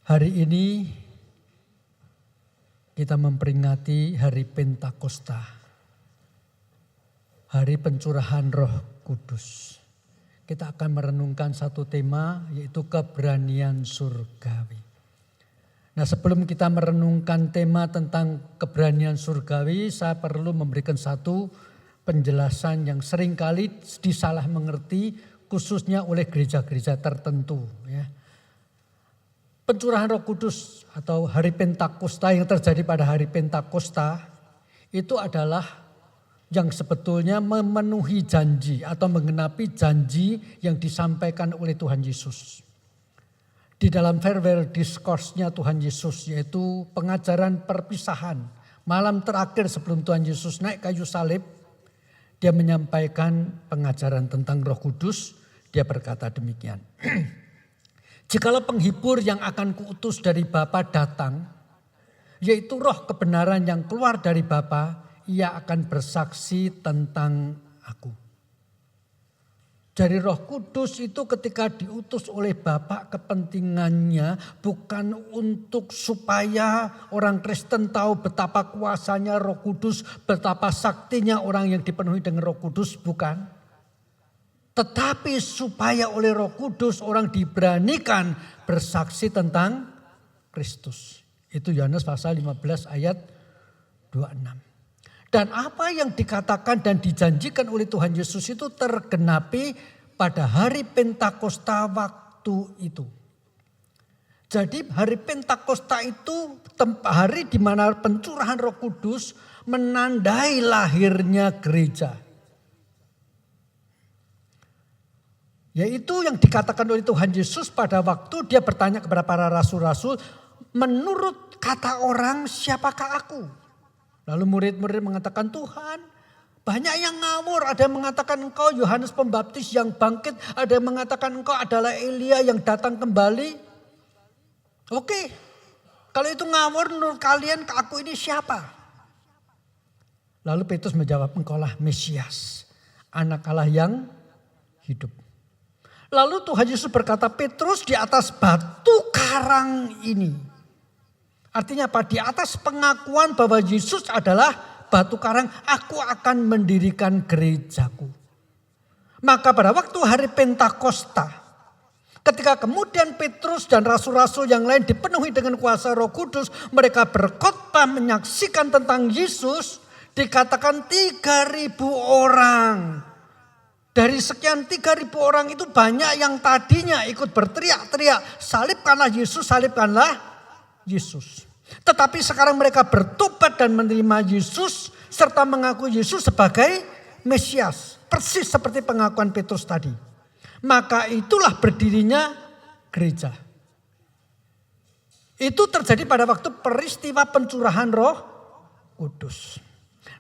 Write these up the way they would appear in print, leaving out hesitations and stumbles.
Hari ini kita memperingati hari Pentakosta, hari pencurahan Roh Kudus. Kita akan merenungkan satu tema, yaitu keberanian surgawi. Nah, sebelum kita merenungkan tema tentang keberanian surgawi, saya perlu memberikan satu penjelasan yang seringkali disalah mengerti, khususnya oleh gereja-gereja tertentu. Ya. Pencurahan Roh Kudus atau hari Pentakosta yang terjadi pada hari Pentakosta itu adalah yang sebetulnya memenuhi janji atau menggenapi janji yang disampaikan oleh Tuhan Yesus. Di dalam farewell discourse-nya Tuhan Yesus, yaitu pengajaran perpisahan, malam terakhir sebelum Tuhan Yesus naik kayu salib, dia menyampaikan pengajaran tentang Roh Kudus. Dia berkata demikian. Jikalau penghibur yang akan kuutus dari Bapa datang, yaitu roh kebenaran yang keluar dari Bapa, ia akan bersaksi tentang aku. Dari Roh Kudus itu ketika diutus oleh Bapa, kepentingannya bukan untuk supaya orang Kristen tahu betapa kuasanya Roh Kudus, betapa saktinya orang yang dipenuhi dengan Roh Kudus, bukan. Tetapi supaya oleh Roh Kudus orang diberanikan bersaksi tentang Kristus. Itu Yohanes pasal 15 ayat 26. Dan apa yang dikatakan dan dijanjikan oleh Tuhan Yesus itu tergenapi pada hari Pentakosta waktu itu. Jadi hari Pentakosta itu hari di mana pencurahan Roh Kudus menandai lahirnya gereja. Yaitu yang dikatakan oleh Tuhan Yesus pada waktu dia bertanya kepada para rasul-rasul, menurut kata orang siapakah aku? Lalu murid-murid mengatakan, Tuhan, banyak yang ngawur, ada yang mengatakan engkau Yohanes Pembaptis yang bangkit, ada yang mengatakan engkau adalah Elia yang datang kembali. Oke, kalau itu ngawur menurut kalian, aku ini siapa? Lalu Petrus menjawab, engkaulah Mesias, anak Allah yang hidup. Lalu Tuhan Yesus berkata, Petrus, di atas batu karang ini. Artinya apa? Di atas pengakuan bahwa Yesus adalah batu karang, aku akan mendirikan gerejaku. Maka pada waktu hari Pentakosta, ketika kemudian Petrus dan rasul-rasul yang lain dipenuhi dengan kuasa Roh Kudus, mereka berkhotbah menyaksikan tentang Yesus, dikatakan 3.000 orang. Dari sekian 3.000 orang itu banyak yang tadinya ikut berteriak-teriak, salibkanlah Yesus, salibkanlah Yesus. Tetapi sekarang mereka bertobat dan menerima Yesus serta mengaku Yesus sebagai Mesias. Persis seperti pengakuan Petrus tadi. Maka itulah berdirinya gereja. Itu terjadi pada waktu peristiwa pencurahan Roh Kudus.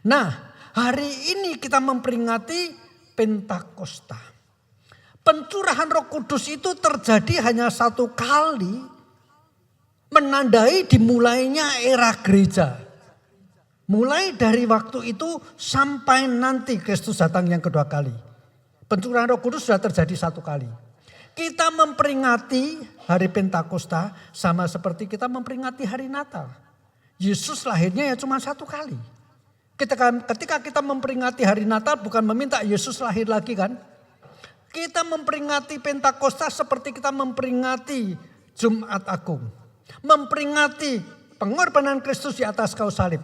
Nah, hari ini kita memperingati Pentakosta. Pencurahan Roh Kudus itu terjadi hanya satu kali, menandai dimulainya era gereja. Mulai dari waktu itu sampai nanti Kristus datang yang kedua kali. Pencurahan Roh Kudus sudah terjadi satu kali. Kita memperingati hari Pentakosta sama seperti kita memperingati hari Natal. Yesus lahirnya ya cuma satu kali. Ketika kita memperingati hari Natal bukan meminta Yesus lahir lagi kan. Kita memperingati Pentakosta seperti kita memperingati Jumat Agung. Memperingati pengorbanan Kristus di atas kayu salib.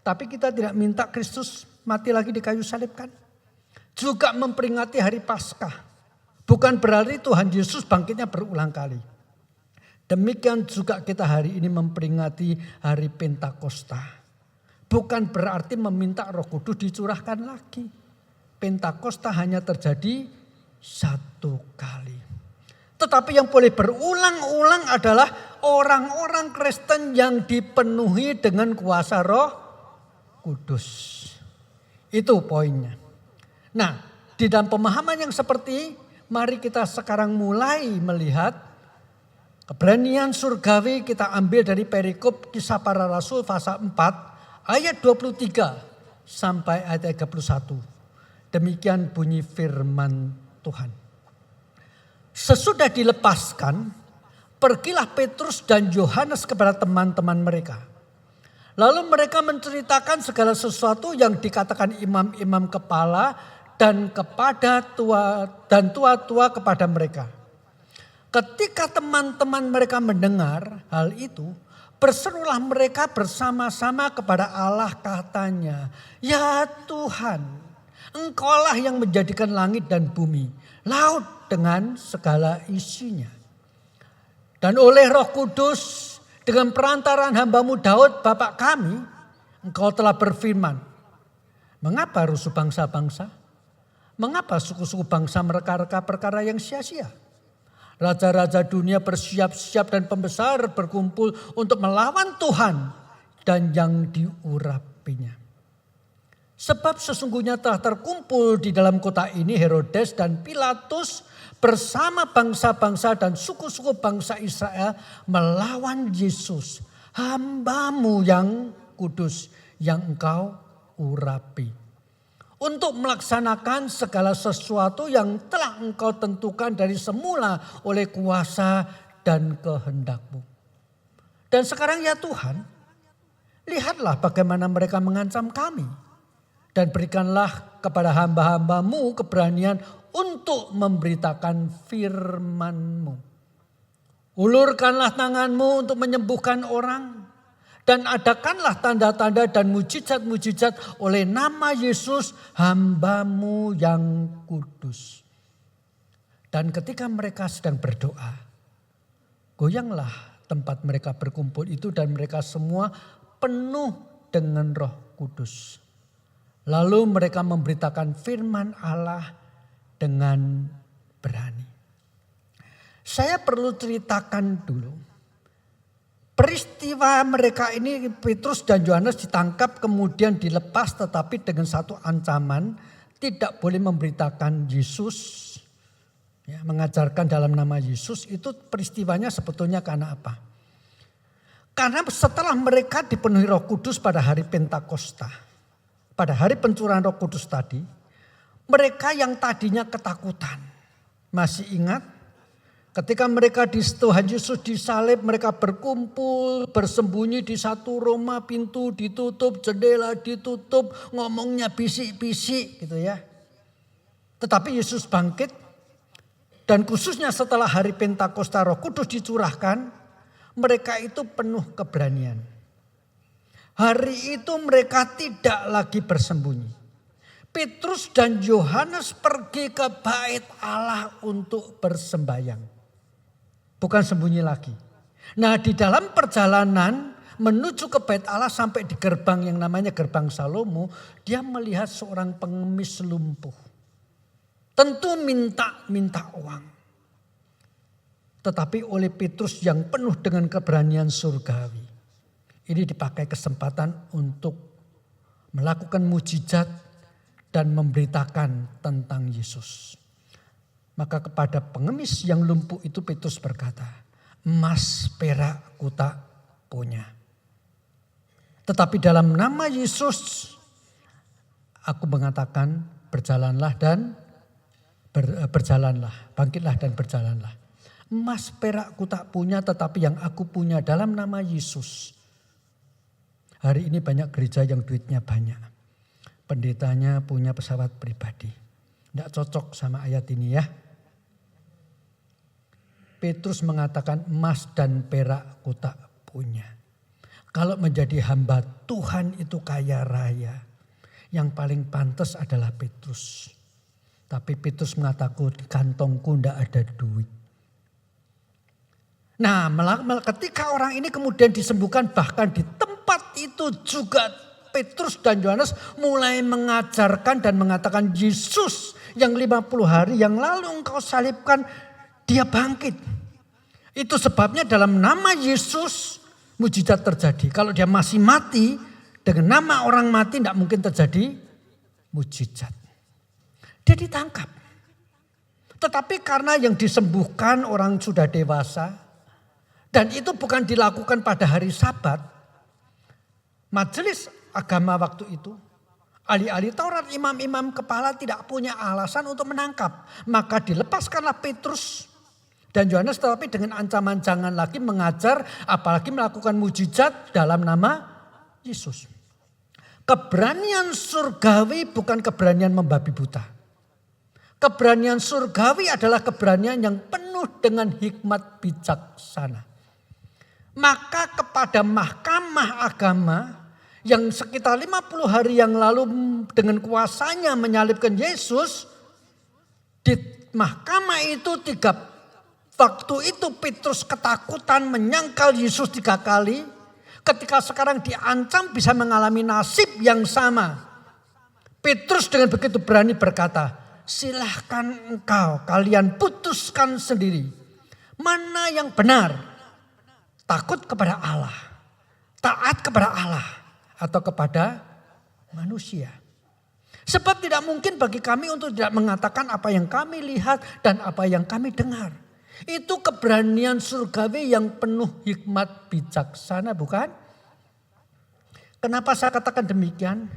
Tapi kita tidak minta Kristus mati lagi di kayu salib kan. Juga memperingati hari Paskah. Bukan berarti Tuhan Yesus bangkitnya berulang kali. Demikian juga kita hari ini memperingati hari Pentakosta. Bukan berarti meminta Roh Kudus dicurahkan lagi. Pentakosta hanya terjadi satu kali. Tetapi yang boleh berulang-ulang adalah orang-orang Kristen yang dipenuhi dengan kuasa Roh Kudus. Itu poinnya. Nah, di dalam pemahaman yang seperti, mari kita sekarang mulai melihat keberanian surgawi. Kita ambil dari perikop Kisah Para Rasul pasal 4. Ayat 23 sampai ayat 31. Demikian bunyi firman Tuhan. Sesudah dilepaskan, Pergilah Petrus dan Yohanes kepada teman-teman mereka. Lalu mereka menceritakan segala sesuatu yang dikatakan imam-imam kepala dan kepada tua-tua kepada mereka. Ketika teman-teman mereka mendengar hal itu, berserulah mereka bersama-sama kepada Allah, katanya, "Ya Tuhan, Engkaulah yang menjadikan langit dan bumi, laut dengan segala isinya. Dan oleh Roh Kudus dengan perantaraan hamba-Mu Daud Bapak kami, Engkau telah berfirman, mengapa rusuh bangsa-bangsa? Mengapa suku-suku bangsa mereka-reka perkara yang sia-sia? Raja-raja dunia bersiap-siap dan pembesar berkumpul untuk melawan Tuhan dan yang diurapinya. Sebab sesungguhnya telah terkumpul di dalam kota ini Herodes dan Pilatus bersama bangsa-bangsa dan suku-suku bangsa Israel melawan Yesus, hamba-Mu yang kudus yang Engkau urapi. Untuk melaksanakan segala sesuatu yang telah Engkau tentukan dari semula oleh kuasa dan kehendak-Mu. Dan sekarang ya Tuhan, lihatlah bagaimana mereka mengancam kami. Dan berikanlah kepada hamba-hamba-Mu keberanian untuk memberitakan firman-Mu. Ulurkanlah tangan-Mu untuk menyembuhkan orang. Dan adakanlah tanda-tanda dan mujizat-mujizat oleh nama Yesus hamba-Mu yang kudus. Dan ketika mereka sedang berdoa, goyanglah tempat mereka berkumpul itu dan mereka semua penuh dengan Roh Kudus. Lalu mereka memberitakan firman Allah dengan berani. Saya perlu ceritakan dulu. Peristiwa mereka ini Petrus dan Yohanes ditangkap kemudian dilepas tetapi dengan satu ancaman tidak boleh memberitakan Yesus. Ya, mengajarkan dalam nama Yesus itu peristiwanya sebetulnya karena apa? Karena setelah mereka dipenuhi Roh Kudus pada hari Pentakosta. Pada hari pencurahan Roh Kudus tadi, mereka yang tadinya ketakutan. Masih ingat? Ketika mereka di Tuhan Yesus disalib, mereka berkumpul, bersembunyi di satu rumah, pintu ditutup, jendela ditutup, ngomongnya bisik-bisik gitu ya. Tetapi Yesus bangkit dan khususnya setelah hari Pentakosta Roh Kudus dicurahkan, mereka itu penuh keberanian. Hari itu mereka tidak lagi bersembunyi. Petrus dan Yohanes pergi ke bait Allah untuk bersembayang. Bukan sembunyi lagi. Nah, di dalam perjalanan menuju ke bait Allah sampai di gerbang yang namanya gerbang Salomo, dia melihat seorang pengemis lumpuh. Tentu minta uang. Tetapi oleh Petrus yang penuh dengan keberanian surgawi, ini dipakai kesempatan untuk melakukan mujizat dan memberitakan tentang Yesus. Maka kepada pengemis yang lumpuh itu Petrus berkata, emas perak ku tak punya. Tetapi dalam nama Yesus aku mengatakan berjalanlah dan berjalanlah. Bangkitlah dan berjalanlah. Emas perak ku tak punya tetapi yang aku punya dalam nama Yesus. Hari ini banyak gereja yang duitnya banyak. Pendetanya punya pesawat pribadi. Tidak cocok sama ayat ini ya. Petrus mengatakan emas dan perak ku tak punya. Kalau menjadi hamba Tuhan itu kaya raya. Yang paling pantas adalah Petrus. Tapi Petrus mengatakan di kantongku tidak ada duit. Nah ketika orang ini kemudian disembuhkan bahkan di tempat itu juga Petrus dan Yohanes mulai mengajarkan dan mengatakan Yesus yang 50 hari yang lalu engkau salibkan dia bangkit. Itu sebabnya dalam nama Yesus mujizat terjadi. Kalau dia masih mati dengan nama orang mati tidak mungkin terjadi mujizat. Dia ditangkap. Tetapi karena yang disembuhkan orang sudah dewasa dan itu bukan dilakukan pada hari Sabat. Majelis agama waktu itu, ahli-ahli Taurat, imam-imam kepala tidak punya alasan untuk menangkap. Maka dilepaskanlah Petrus Dan Yohanes tetapi dengan ancaman jangan lagi mengajar apalagi melakukan mujizat dalam nama Yesus. Keberanian surgawi bukan keberanian membabi buta. Keberanian surgawi adalah keberanian yang penuh dengan hikmat bijaksana. Maka kepada mahkamah agama yang sekitar 50 hari yang lalu dengan kuasanya menyalibkan Yesus, di mahkamah itu waktu itu Petrus ketakutan menyangkal Yesus 3 kali. Ketika sekarang diancam bisa mengalami nasib yang sama. Petrus dengan begitu berani berkata, silahkan kalian putuskan sendiri. Mana yang benar? Takut kepada Allah, taat kepada Allah, atau kepada manusia. Sebab tidak mungkin bagi kami untuk tidak mengatakan apa yang kami lihat dan apa yang kami dengar. Itu keberanian surgawi yang penuh hikmat bijaksana, bukan? Kenapa saya katakan demikian?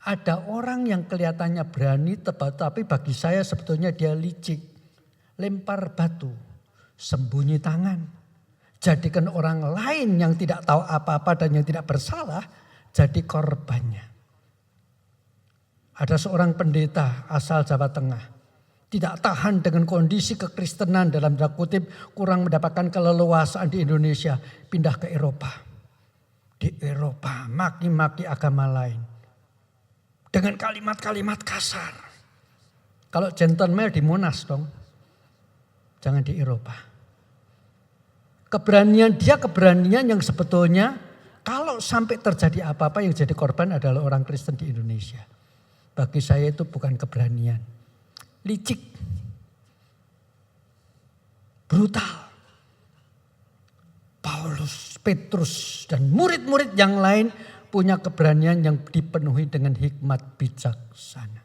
Ada orang yang kelihatannya berani tapi bagi saya sebetulnya dia licik. Lempar batu, sembunyi tangan. Jadikan orang lain yang tidak tahu apa-apa dan yang tidak bersalah jadi korbannya. Ada seorang pendeta asal Jawa Tengah. Tidak tahan dengan kondisi kekristenan dalam tanda kutip kurang mendapatkan keleluasaan di Indonesia. Pindah ke Eropa. Di Eropa maki-maki agama lain. Dengan kalimat-kalimat kasar. Kalau gentleman di Monas dong. Jangan di Eropa. Keberanian yang sebetulnya kalau sampai terjadi apa-apa yang jadi korban adalah orang Kristen di Indonesia. Bagi saya itu bukan keberanian. Licik, brutal. Paulus, Petrus dan murid-murid yang lain punya keberanian yang dipenuhi dengan hikmat bijaksana.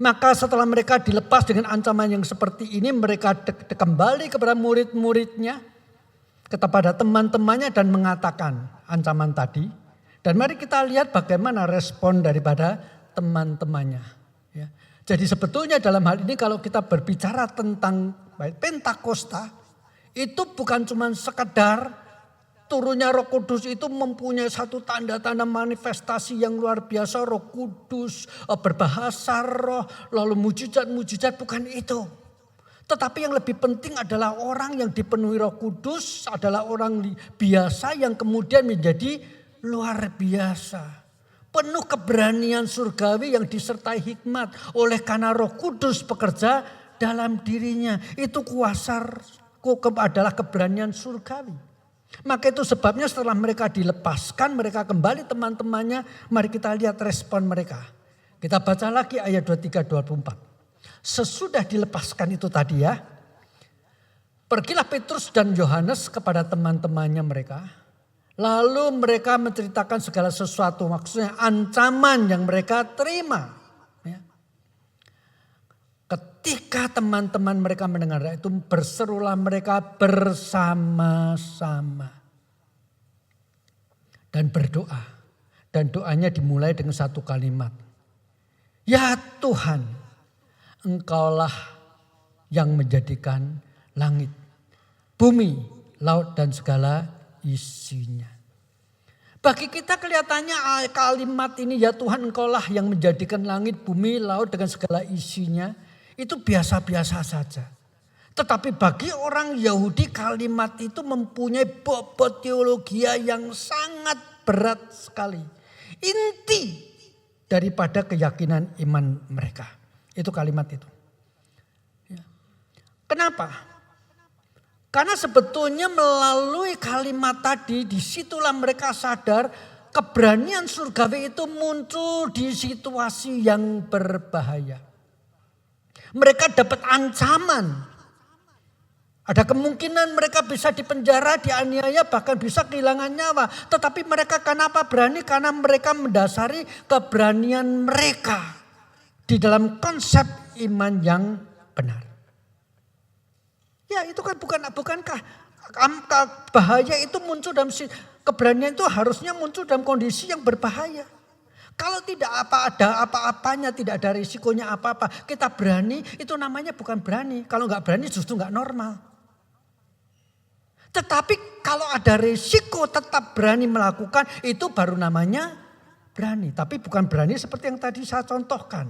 Maka setelah mereka dilepas dengan ancaman yang seperti ini, mereka kembali kepada murid-muridnya, kepada teman-temannya dan mengatakan ancaman tadi. Dan mari kita lihat bagaimana respon daripada teman-temannya. Ya. Jadi sebetulnya dalam hal ini kalau kita berbicara tentang Pentakosta, itu bukan cuma sekedar turunnya Roh Kudus itu mempunyai satu tanda-tanda manifestasi yang luar biasa. Roh Kudus, berbahasa roh, lalu mujizat-mujizat, bukan itu. Tetapi yang lebih penting adalah orang yang dipenuhi Roh Kudus adalah orang biasa yang kemudian menjadi luar biasa. Penuh keberanian surgawi yang disertai hikmat. Oleh karena Roh Kudus bekerja dalam dirinya. Itu kuasa adalah keberanian surgawi. Maka itu sebabnya setelah mereka dilepaskan, mereka kembali teman-temannya. Mari kita lihat respon mereka. Kita baca lagi ayat 23-24. Sesudah dilepaskan itu tadi ya. Pergilah Petrus dan Yohanes kepada teman-temannya mereka. Lalu mereka menceritakan segala sesuatu, maksudnya ancaman yang mereka terima. Ya. Ketika teman-teman mereka mendengar itu, berserulah mereka bersama-sama. Dan berdoa. Dan doanya dimulai dengan satu kalimat. Ya Tuhan, Engkaulah yang menjadikan langit, bumi, laut dan segala isinya. Bagi kita kelihatannya kalimat ini ya Tuhan Engkaulah yang menjadikan langit, bumi, laut dengan segala isinya. Itu biasa-biasa saja. Tetapi bagi orang Yahudi kalimat itu mempunyai bobot teologi yang sangat berat sekali. Inti daripada keyakinan iman mereka. Itu kalimat itu. Kenapa? Karena sebetulnya melalui kalimat tadi, disitulah mereka sadar keberanian surgawi itu muncul di situasi yang berbahaya. Mereka dapat ancaman. Ada kemungkinan mereka bisa dipenjara, dianiaya, bahkan bisa kehilangan nyawa. Tetapi mereka kenapa berani? Karena mereka mendasari keberanian mereka di dalam konsep iman yang benar. Ya itu kan bukankah bahaya itu muncul dalam keberanian itu harusnya muncul dalam kondisi yang berbahaya. Kalau tidak ada apa-apanya, tidak ada risikonya apa-apa, kita berani, itu namanya bukan berani. Kalau nggak berani justru nggak normal. Tetapi kalau ada risiko tetap berani melakukan, itu baru namanya berani. Tapi bukan berani seperti yang tadi saya contohkan.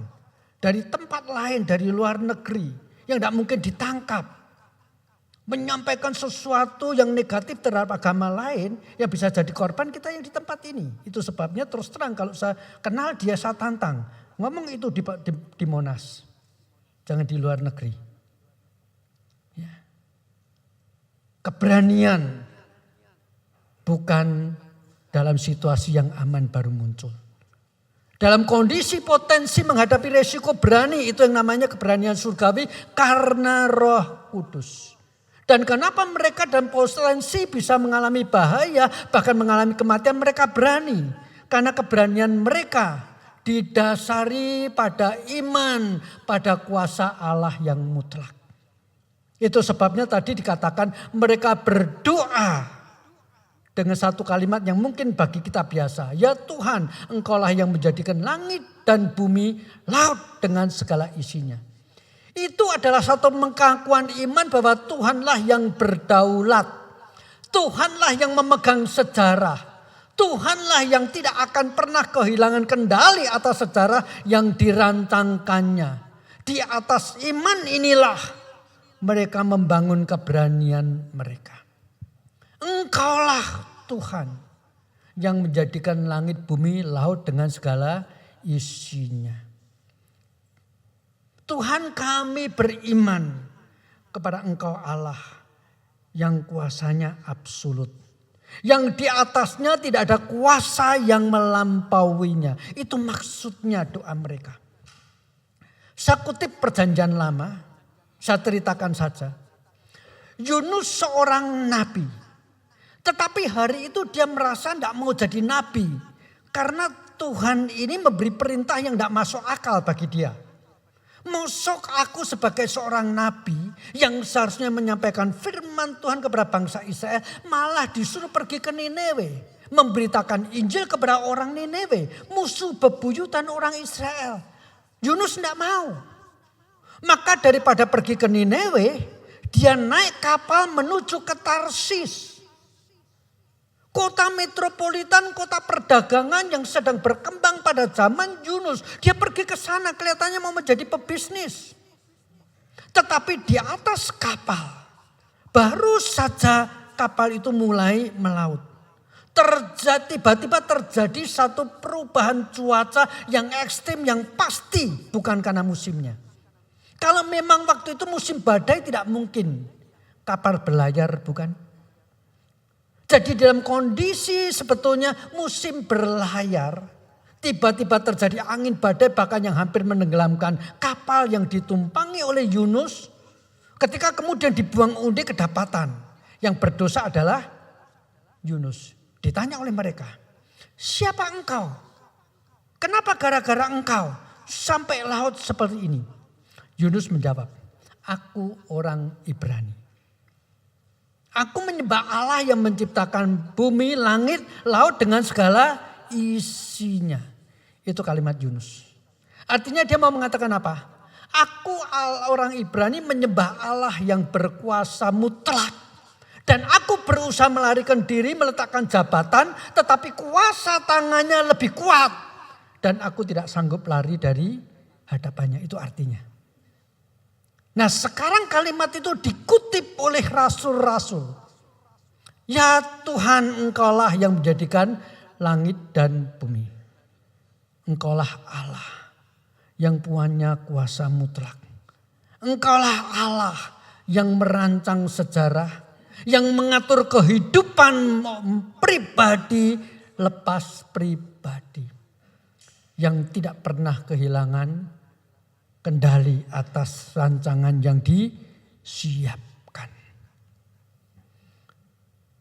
Dari tempat lain, dari luar negeri, yang tidak mungkin ditangkap. Menyampaikan sesuatu yang negatif terhadap agama lain yang bisa jadi korban kita yang di tempat ini. Itu sebabnya terus terang kalau saya kenal dia saya tantang. Ngomong itu di Monas. Jangan di luar negeri. Ya. Keberanian bukan dalam situasi yang aman baru muncul. Dalam kondisi potensi menghadapi resiko berani itu yang namanya keberanian surgawi karena Roh Kudus. Dan kenapa mereka dalam potensi bisa mengalami bahaya, bahkan mengalami kematian, mereka berani. Karena keberanian mereka didasari pada iman, pada kuasa Allah yang mutlak. Itu sebabnya tadi dikatakan mereka berdoa dengan satu kalimat yang mungkin bagi kita biasa. Ya Tuhan, Engkaulah yang menjadikan langit dan bumi, laut dengan segala isinya. Itu adalah satu pengakuan iman bahwa Tuhanlah yang berdaulat. Tuhanlah yang memegang sejarah. Tuhanlah yang tidak akan pernah kehilangan kendali atas sejarah yang dirancangkannya. Di atas iman inilah mereka membangun keberanian mereka. Engkaulah Tuhan yang menjadikan langit, bumi, laut dengan segala isinya. Tuhan kami beriman kepada Engkau Allah yang kuasanya absolut. Yang di atasnya tidak ada kuasa yang melampauinya. Itu maksudnya doa mereka. Saya kutip perjanjian lama, saya ceritakan saja. Yunus seorang nabi. Tetapi hari itu dia merasa tidak mau jadi nabi. Karena Tuhan ini memberi perintah yang tidak masuk akal bagi dia. Mosok aku sebagai seorang nabi yang seharusnya menyampaikan firman Tuhan kepada bangsa Israel malah disuruh pergi ke Nineve. Memberitakan Injil kepada orang Nineve. Musuh bebuyutan orang Israel. Yunus tidak mau. Maka daripada pergi ke Nineve, dia naik kapal menuju ke Tarsis. Kota metropolitan, kota perdagangan yang sedang berkembang pada zaman Yunus. Dia pergi ke sana kelihatannya mau menjadi pebisnis. Tetapi di atas kapal, baru saja kapal itu mulai melaut. Tiba-tiba terjadi satu perubahan cuaca yang ekstrim yang pasti bukan karena musimnya. Kalau memang waktu itu musim badai tidak mungkin kapal berlayar, bukan? Jadi dalam kondisi sebetulnya musim berlayar, tiba-tiba terjadi angin badai bahkan yang hampir menenggelamkan kapal yang ditumpangi oleh Yunus. Ketika kemudian dibuang undi kedapatan, yang berdosa adalah Yunus. Ditanya oleh mereka, siapa engkau? Kenapa gara-gara engkau sampai laut seperti ini? Yunus menjawab, aku orang Ibrani. Aku menyembah Allah yang menciptakan bumi, langit, laut dengan segala isinya. Itu kalimat Yunus. Artinya dia mau mengatakan apa? Aku orang Ibrani menyembah Allah yang berkuasa mutlak. Dan aku berusaha melarikan diri, meletakkan jabatan, tetapi kuasa tangannya lebih kuat. Dan aku tidak sanggup lari dari hadapannya, itu artinya. Nah sekarang kalimat itu dikutip oleh rasul-rasul. Ya Tuhan, Engkaulah yang menjadikan langit dan bumi. Engkaulah Allah yang punya kuasa mutlak. Engkaulah Allah yang merancang sejarah, yang mengatur kehidupan pribadi lepas pribadi. Yang tidak pernah kehilangan kendali atas rancangan yang disiapkan.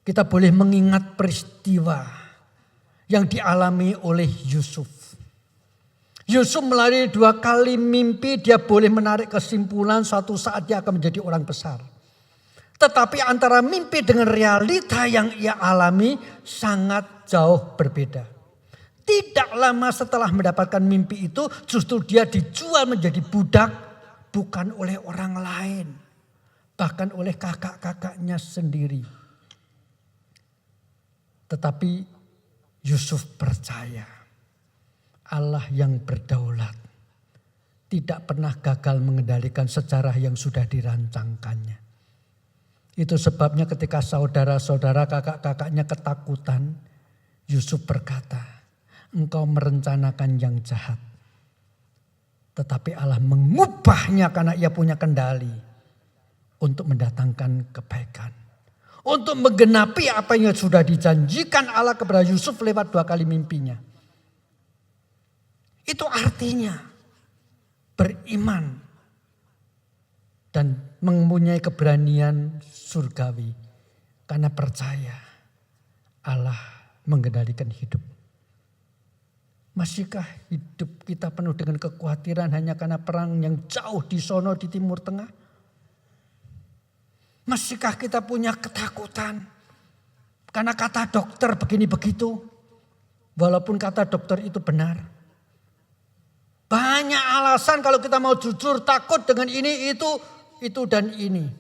Kita boleh mengingat peristiwa yang dialami oleh Yusuf. Yusuf melalui 2 kali mimpi dia boleh menarik kesimpulan suatu saat dia akan menjadi orang besar. Tetapi antara mimpi dengan realita yang ia alami sangat jauh berbeda. Tidak lama setelah mendapatkan mimpi itu, justru dia dijual menjadi budak, bukan oleh orang lain, bahkan oleh kakak-kakaknya sendiri. Tetapi Yusuf percaya Allah yang berdaulat tidak pernah gagal mengendalikan sejarah yang sudah dirancangkannya. Itu sebabnya ketika saudara-saudara kakak-kakaknya ketakutan, Yusuf berkata, engkau merencanakan yang jahat. Tetapi Allah mengubahnya karena ia punya kendali untuk mendatangkan kebaikan. Untuk menggenapi apa yang sudah dijanjikan Allah kepada Yusuf lewat 2 kali mimpinya. Itu artinya beriman dan mempunyai keberanian surgawi. Karena percaya Allah mengendalikan hidup. Masihkah hidup kita penuh dengan kekhawatiran hanya karena perang yang jauh di sono di Timur Tengah? Masihkah kita punya ketakutan karena kata dokter begini begitu? Walaupun kata dokter itu benar. Banyak alasan kalau kita mau jujur takut dengan ini, itu dan ini.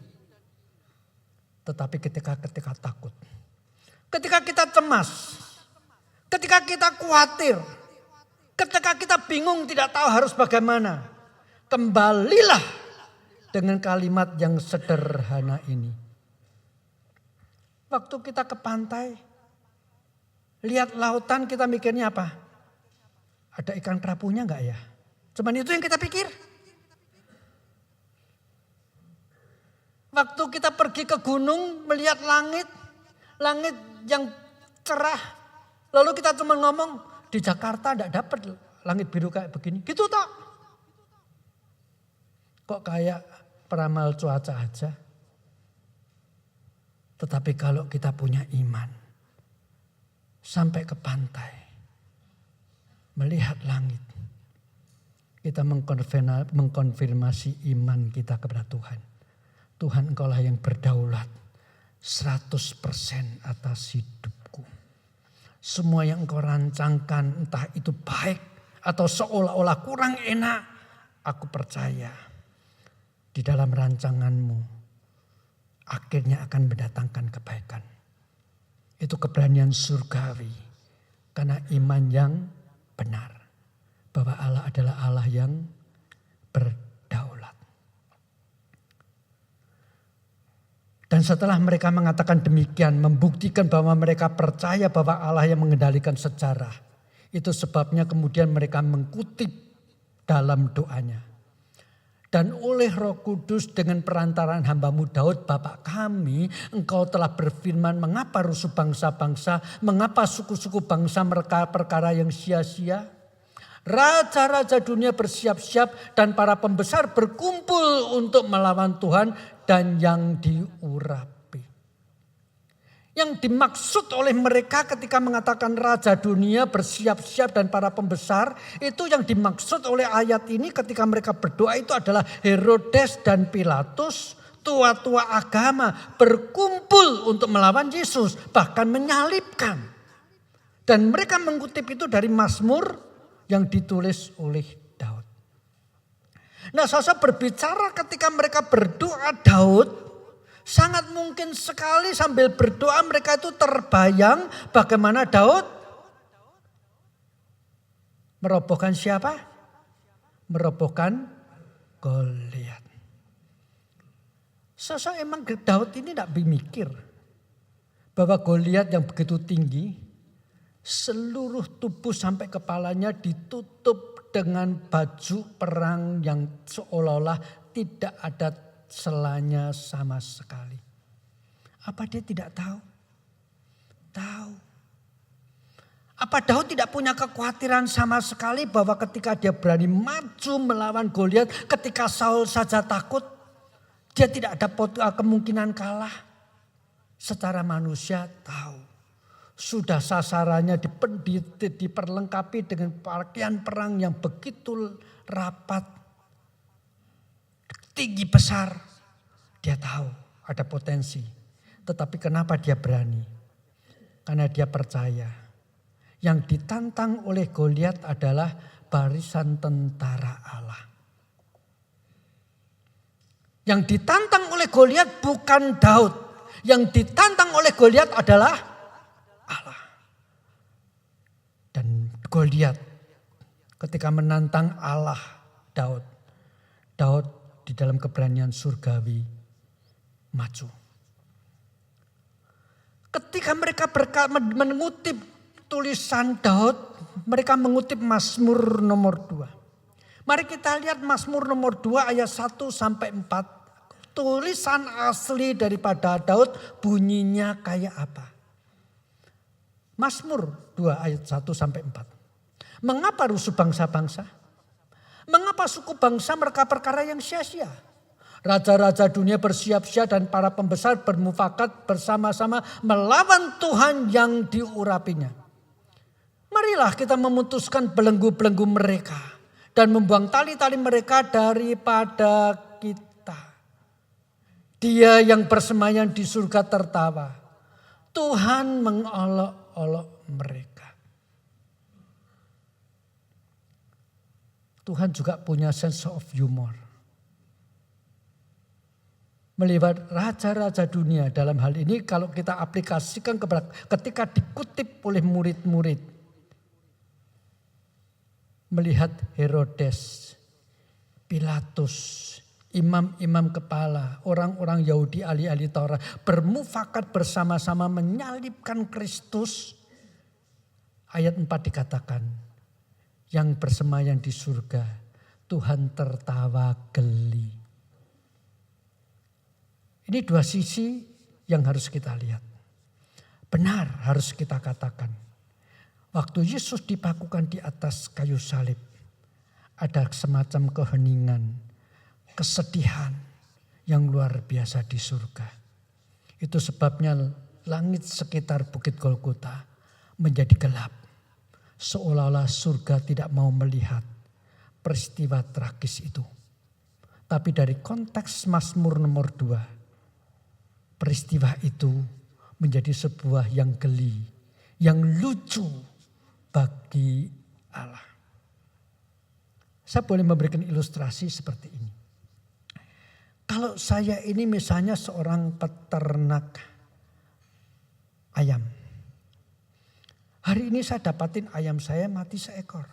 Tetapi ketika takut, ketika kita cemas, ketika kita khawatir, ketika kita bingung tidak tahu harus bagaimana, kembalilah dengan kalimat yang sederhana ini. Waktu kita ke pantai, lihat lautan kita mikirnya apa? Ada ikan kerapunya enggak ya? Cuman itu yang kita pikir. Waktu kita pergi ke gunung melihat langit yang cerah. Lalu kita cuma ngomong, di Jakarta enggak dapat langit biru kayak begini. Gitu toh. Kok kayak peramal cuaca aja. Tetapi kalau kita punya iman, sampai ke pantai, melihat langit, kita mengkonfirmasi iman kita kepada Tuhan. Tuhan, engkaulah yang berdaulat 100% atas hidupku. Semua yang engkau rancangkan, entah itu baik atau seolah-olah kurang enak, aku percaya di dalam rancanganmu akhirnya akan mendatangkan kebaikan. Itu keberanian surgawi karena iman yang benar. Bahwa Allah adalah Allah yang berdaulat. Dan setelah mereka mengatakan demikian, membuktikan bahwa mereka percaya bahwa Allah yang mengendalikan sejarah. Itu sebabnya kemudian mereka mengutip dalam doanya. Dan oleh Roh Kudus dengan perantaraan hamba-Mu Daud, Bapa kami, Engkau telah berfirman, mengapa rusuh bangsa-bangsa, mengapa suku-suku bangsa mereka perkara yang sia-sia? Raja-raja dunia bersiap-siap dan para pembesar berkumpul untuk melawan Tuhan dan yang diurapi. Yang dimaksud oleh mereka ketika mengatakan raja dunia bersiap-siap dan para pembesar, itu yang dimaksud oleh ayat ini ketika mereka berdoa itu adalah Herodes dan Pilatus, tua-tua agama berkumpul untuk melawan Yesus, bahkan menyalibkan. Dan mereka mengutip itu dari Mazmur yang ditulis oleh Daud. Nah, saya berbicara ketika mereka berdoa Daud, sangat mungkin sekali sambil berdoa mereka itu terbayang bagaimana Daud merobohkan siapa? Merobohkan Goliat. Sosok emang Daud ini tidak berpikir bahwa Goliat yang begitu tinggi, seluruh tubuh sampai kepalanya ditutup dengan baju perang yang seolah-olah tidak ada selanya sama sekali. Apa dia tidak tahu? Tahu. Apa Daud tidak punya kekhawatiran sama sekali bahwa ketika dia berani maju melawan Goliat, ketika Saul saja takut, dia tidak ada kemungkinan kalah. Secara manusia tahu. Sudah sasarannya diperlengkapi dengan pakaian perang yang begitu rapat. Tinggi besar, dia tahu ada potensi. Tetapi kenapa dia berani? Karena dia percaya Yang ditantang oleh Goliat adalah barisan tentara Allah. Yang ditantang oleh Goliat bukan Daud. Yang ditantang oleh Goliat adalah Allah. Dan Goliat ketika menantang Allah Daud di dalam keberanian surgawi maju. Ketika mereka mengutip tulisan Daud, mereka mengutip Mazmur nomor 2. Mari kita lihat Mazmur nomor 2 ayat 1 sampai 4. Tulisan asli daripada Daud bunyinya kayak apa? Mazmur 2 ayat 1 sampai 4. Mengapa rusuh bangsa-bangsa? Mengapa suku bangsa mereka perkara yang sia-sia? Raja-raja dunia bersiap-siap dan para pembesar bermufakat bersama-sama melawan Tuhan yang diurapinya. Marilah kita memutuskan belenggu-belenggu mereka dan membuang tali-tali mereka daripada kita. Dia yang bersemayam di surga tertawa. Tuhan mengolok-olok mereka. Tuhan juga punya sense of humor. Melihat raja-raja dunia dalam hal ini kalau kita aplikasikan ketika dikutip oleh murid-murid. Melihat Herodes, Pilatus, imam-imam kepala, orang-orang Yahudi ahli-ahli Taurat bermufakat bersama-sama menyalibkan Kristus. Ayat 4 dikatakan, yang bersemayam di surga, Tuhan tertawa geli. Ini dua sisi yang harus kita lihat. Benar harus kita katakan. Waktu Yesus dipakukan di atas kayu salib, ada semacam keheningan, kesedihan yang luar biasa di surga. Itu sebabnya langit sekitar Bukit Golgota menjadi gelap. Seolah-olah surga tidak mau melihat peristiwa tragis itu. Tapi dari konteks Mazmur nomor 2, peristiwa itu menjadi sebuah yang geli, yang lucu bagi Allah. Saya boleh memberikan ilustrasi seperti ini. Kalau saya ini misalnya seorang peternak ayam. Hari ini saya dapatin ayam saya mati seekor.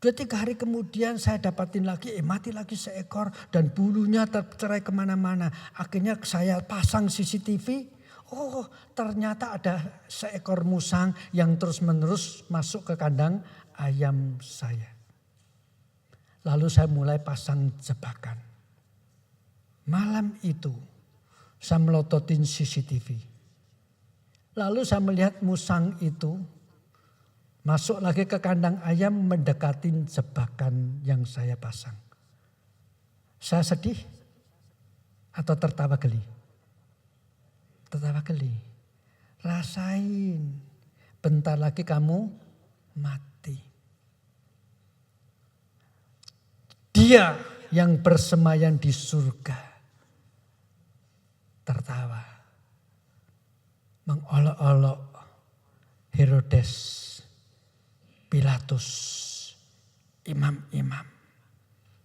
2-3 hari kemudian saya dapatin lagi, mati lagi seekor dan bulunya tercerai kemana-mana. Akhirnya saya pasang CCTV, oh ternyata ada seekor musang yang terus-menerus masuk ke kandang ayam saya. Lalu saya mulai pasang jebakan. Malam itu saya melototin CCTV. Lalu saya melihat musang itu masuk lagi ke kandang ayam mendekatin jebakan yang saya pasang. Saya sedih atau tertawa geli? Tertawa geli. Rasain, bentar lagi kamu mati. Dia yang bersemayam di surga tertawa. Mengolok-olok Herodes, Pilatus, imam-imam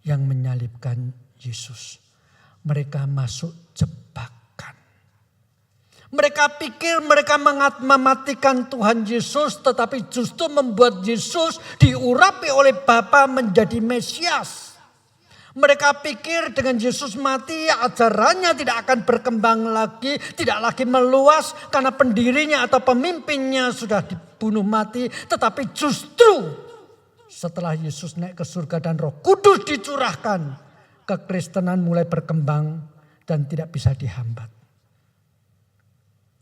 yang menyalibkan Yesus. Mereka masuk jebakan. Mereka pikir mereka mematikan Tuhan Yesus, tetapi justru membuat Yesus diurapi oleh Bapa menjadi Mesias. Mereka pikir dengan Yesus mati ajarannya tidak akan berkembang lagi, tidak lagi meluas karena pendirinya atau pemimpinnya sudah dibunuh mati. Tetapi justru setelah Yesus naik ke surga dan Roh Kudus dicurahkan, kekristenan mulai berkembang dan tidak bisa dihambat.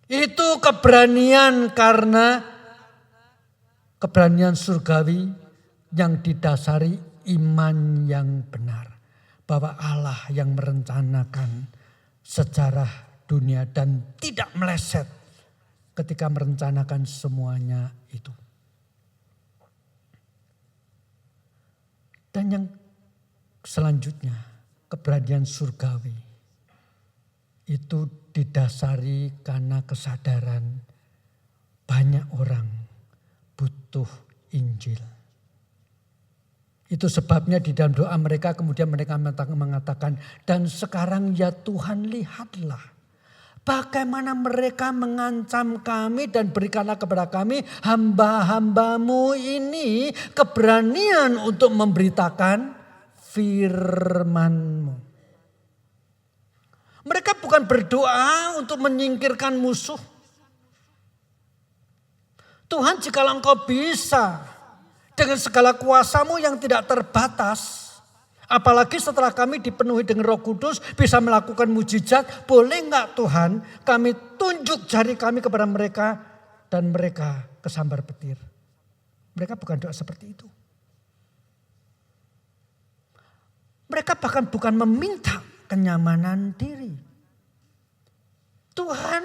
Itu keberanian karena keberanian surgawi yang didasari iman yang benar. Bahwa Allah yang merencanakan sejarah dunia dan tidak meleset ketika merencanakan semuanya itu. Dan yang selanjutnya, keberanian surgawi itu didasari karena kesadaran banyak orang butuh Injil. Itu sebabnya di dalam doa mereka kemudian mereka mengatakan, dan sekarang ya Tuhan lihatlah bagaimana mereka mengancam kami dan berikanlah kepada kami hamba-hambamu ini keberanian untuk memberitakan firman-Mu. Mereka bukan berdoa untuk menyingkirkan musuh. Tuhan, jikalau Engkau bisa dengan segala kuasa-Mu yang tidak terbatas, apalagi setelah kami dipenuhi dengan Roh Kudus bisa melakukan mujizat, boleh enggak Tuhan kami tunjuk jari kami kepada mereka dan mereka kesambar petir. Mereka bukan doa seperti itu. Mereka bahkan bukan meminta kenyamanan diri. Tuhan,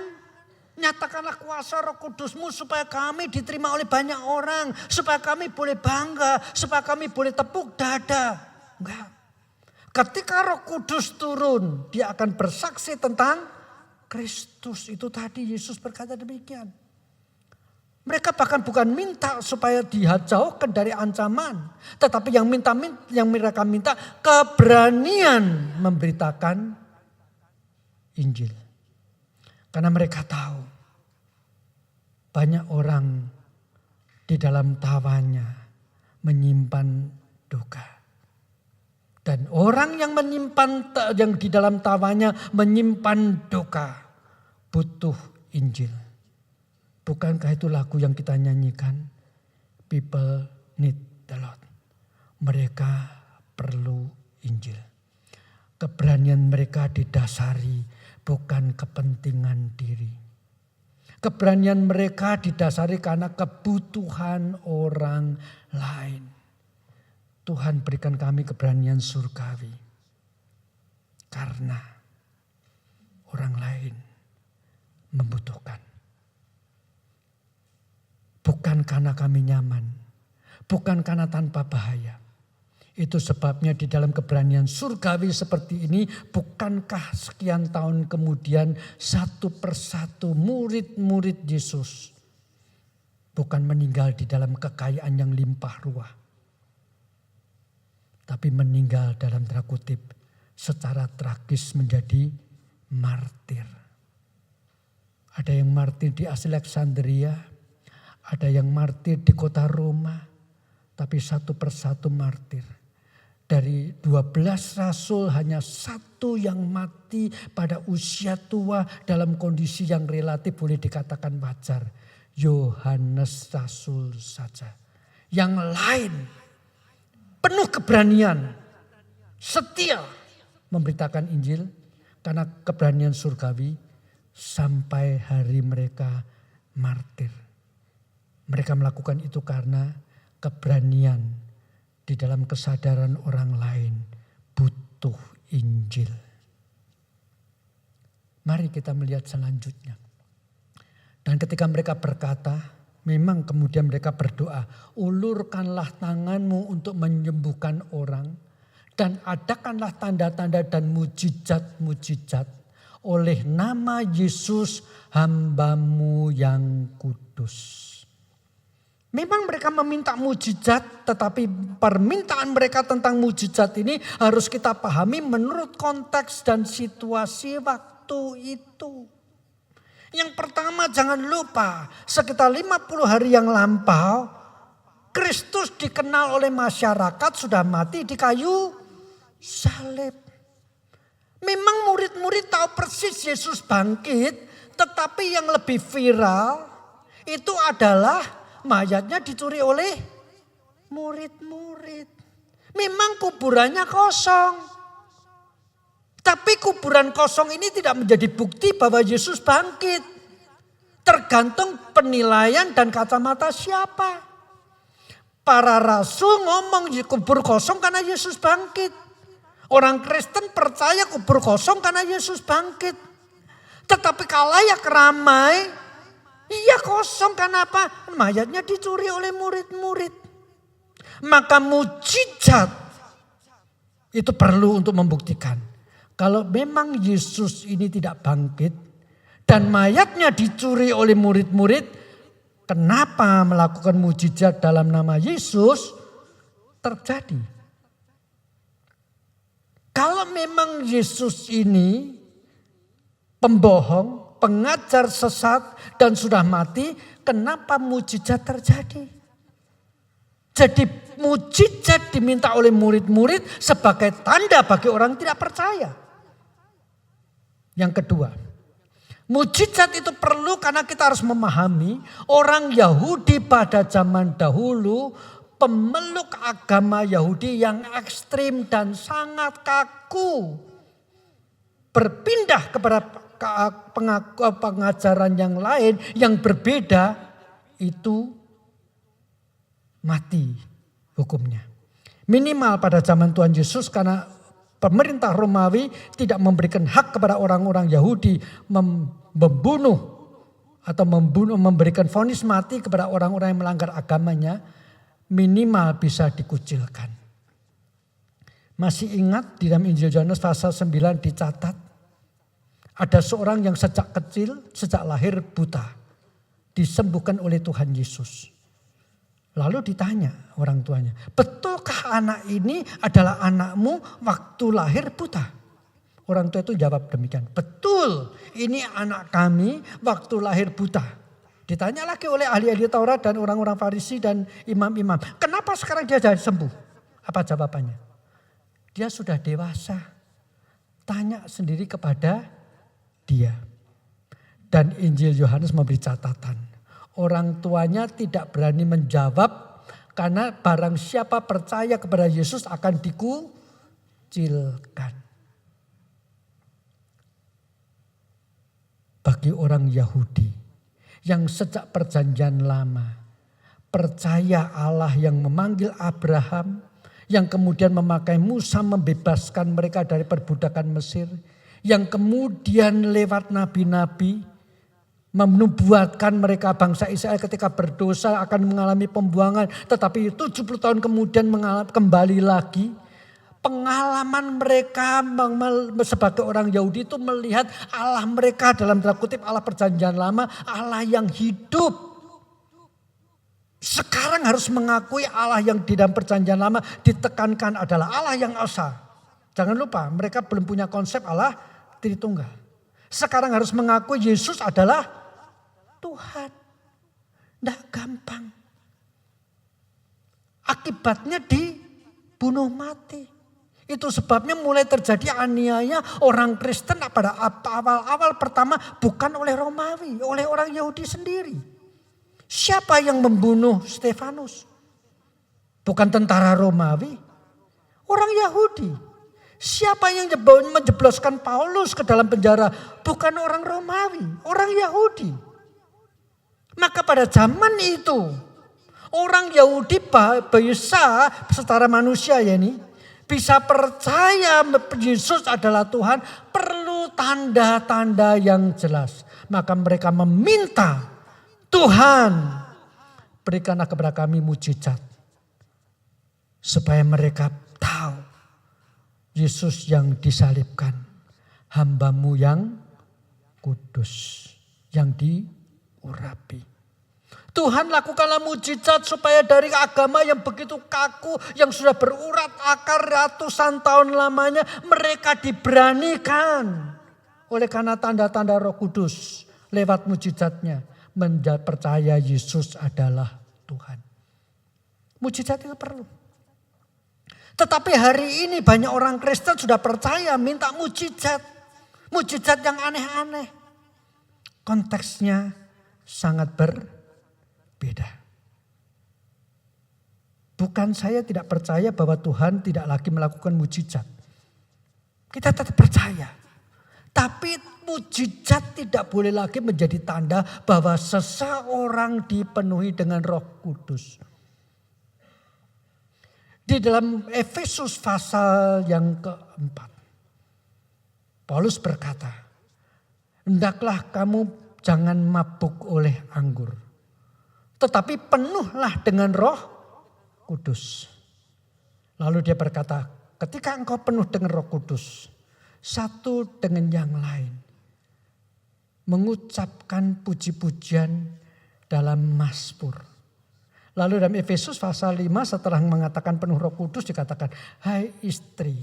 nyatakanlah kuasa Roh Kudus-Mu supaya kami diterima oleh banyak orang. Supaya kami boleh bangga, supaya kami boleh tepuk dada. Enggak. Ketika Roh Kudus turun, dia akan bersaksi tentang Kristus. Itu tadi Yesus berkata demikian. Mereka bahkan bukan minta supaya dijauhkan dari ancaman. Tetapi yang mereka minta keberanian memberitakan Injil. Karena mereka tahu banyak orang di dalam tawanya menyimpan duka. Dan orang yang di dalam tawanya menyimpan duka butuh Injil. Bukankah itu lagu yang kita nyanyikan? People need the Lord. Mereka perlu Injil. Keberanian mereka didasari bukan kepentingan diri. Keberanian mereka didasari karena kebutuhan orang lain. Tuhan berikan kami keberanian surgawi. Karena orang lain membutuhkan. Bukan karena kami nyaman. Bukan karena tanpa bahaya. Itu sebabnya di dalam keberanian surgawi seperti ini, bukankah sekian tahun kemudian satu persatu murid-murid Yesus bukan meninggal di dalam kekayaan yang limpah ruah. Tapi meninggal dalam tanda kutip secara tragis menjadi martir. Ada yang martir di Alexandria, ada yang martir di kota Roma, tapi satu persatu martir. Dari 12 rasul hanya satu yang mati pada usia tua dalam kondisi yang relatif boleh dikatakan wajar. Yohanes Rasul saja. Yang lain penuh keberanian, setia memberitakan Injil karena keberanian surgawi sampai hari mereka martir. Mereka melakukan itu karena keberanian di dalam kesadaran orang lain butuh Injil. Mari kita melihat selanjutnya. Dan ketika mereka berkata, memang kemudian mereka berdoa, ulurkanlah tanganmu untuk menyembuhkan orang. Dan adakanlah tanda-tanda dan mujizat-mujizat oleh nama Yesus hamba-Mu yang kudus. Memang mereka meminta mujizat, tetapi permintaan mereka tentang mujizat ini harus kita pahami menurut konteks dan situasi waktu itu. Yang pertama jangan lupa, sekitar 50 hari yang lampau, Kristus dikenal oleh masyarakat sudah mati di kayu salib. Memang murid-murid tahu persis Yesus bangkit, tetapi yang lebih viral itu adalah mayatnya dicuri oleh murid-murid. Memang kuburannya kosong. Tapi kuburan kosong ini tidak menjadi bukti bahwa Yesus bangkit. Tergantung penilaian dan kacamata siapa. Para rasul ngomong kubur kosong karena Yesus bangkit. Orang Kristen percaya kubur kosong karena Yesus bangkit. Tetapi kalayak ramai, iya kosong, karena apa? Mayatnya dicuri oleh murid-murid. Maka mujizat itu perlu untuk membuktikan. Kalau memang Yesus ini tidak bangkit dan mayatnya dicuri oleh murid-murid, kenapa melakukan mujizat dalam nama Yesus terjadi. Kalau memang Yesus ini pembohong, pengajar sesat dan sudah mati, kenapa mujizat terjadi? Jadi mujizat diminta oleh murid-murid sebagai tanda bagi orang tidak percaya. Yang kedua, mujizat itu perlu karena kita harus memahami orang Yahudi pada zaman dahulu pemeluk agama Yahudi yang ekstrim dan sangat kaku. Berpindah kepada pengajaran yang lain yang berbeda itu mati hukumnya. Minimal pada zaman Tuhan Yesus karena pemerintah Romawi tidak memberikan hak kepada orang-orang Yahudi membunuh atau memberikan vonis mati kepada orang-orang yang melanggar agamanya, minimal bisa dikucilkan. Masih ingat di dalam Injil Yohanes pasal 9 dicatat ada seorang yang sejak kecil, sejak lahir buta, disembuhkan oleh Tuhan Yesus. Lalu ditanya orang tuanya, betulkah anak ini adalah anakmu waktu lahir buta? Orang tua itu jawab demikian, betul ini anak kami waktu lahir buta. Ditanya lagi oleh ahli-ahli Taurat dan orang-orang Farisi dan imam-imam, kenapa sekarang dia jadi sembuh? Apa jawabannya? Dia sudah dewasa, tanya sendiri kepada dia. Dan Injil Yohanes memberi catatan. Orang tuanya tidak berani menjawab karena barang siapa percaya kepada Yesus akan dikucilkan. Bagi orang Yahudi yang sejak perjanjian lama percaya Allah yang memanggil Abraham, yang kemudian memakai Musa membebaskan mereka dari perbudakan Mesir, yang kemudian lewat nabi-nabi menubuatkan mereka bangsa Israel ketika berdosa akan mengalami pembuangan. Tetapi 70 tahun kemudian kembali lagi. Pengalaman mereka sebagai orang Yahudi itu melihat Allah mereka dalam tanda kutip Allah perjanjian lama. Allah yang hidup. Sekarang harus mengakui Allah yang di dalam perjanjian lama ditekankan adalah Allah yang esa. Jangan lupa mereka belum punya konsep Allah Tritunggal. Sekarang harus mengakui Yesus adalah Tuhan. Tidak gampang. Akibatnya dibunuh mati. Itu sebabnya mulai terjadi aniaya orang Kristen pada awal-awal pertama bukan oleh Romawi, oleh orang Yahudi sendiri. Siapa yang membunuh Stefanus? Bukan tentara Romawi, orang Yahudi. Siapa yang menjebloskan Paulus ke dalam penjara? Bukan orang Romawi, orang Yahudi. Maka pada zaman itu orang Yahudi bisa secara manusia ya ini bisa percaya Yesus adalah Tuhan perlu tanda-tanda yang jelas. Maka mereka meminta Tuhan berikanlah kepada kami mujizat supaya mereka tahu Yesus yang disalibkan hamba-Mu yang kudus yang diurapi. Tuhan lakukanlah mujizat supaya dari agama yang begitu kaku, yang sudah berurat akar ratusan tahun lamanya, mereka diberanikan oleh karena tanda-tanda Roh Kudus lewat mujizatnya percaya Yesus adalah Tuhan. Mujizat itu perlu. Tetapi hari ini banyak orang Kristen sudah percaya minta mujizat. Mujizat yang aneh-aneh. Konteksnya sangat berbeda. Bukan saya tidak percaya bahwa Tuhan tidak lagi melakukan mujizat. Kita tetap percaya. Tapi mujizat tidak boleh lagi menjadi tanda bahwa seseorang dipenuhi dengan Roh Kudus. Di dalam Efesus pasal yang keempat, Paulus berkata, hendaklah kamu jangan mabuk oleh anggur, tetapi penuhlah dengan Roh Kudus. Lalu dia berkata, ketika engkau penuh dengan Roh Kudus, satu dengan yang lain, mengucapkan puji-pujian dalam Mazmur. Lalu dalam Efesus pasal 5 setelah mengatakan penuh Roh Kudus dikatakan, hai istri,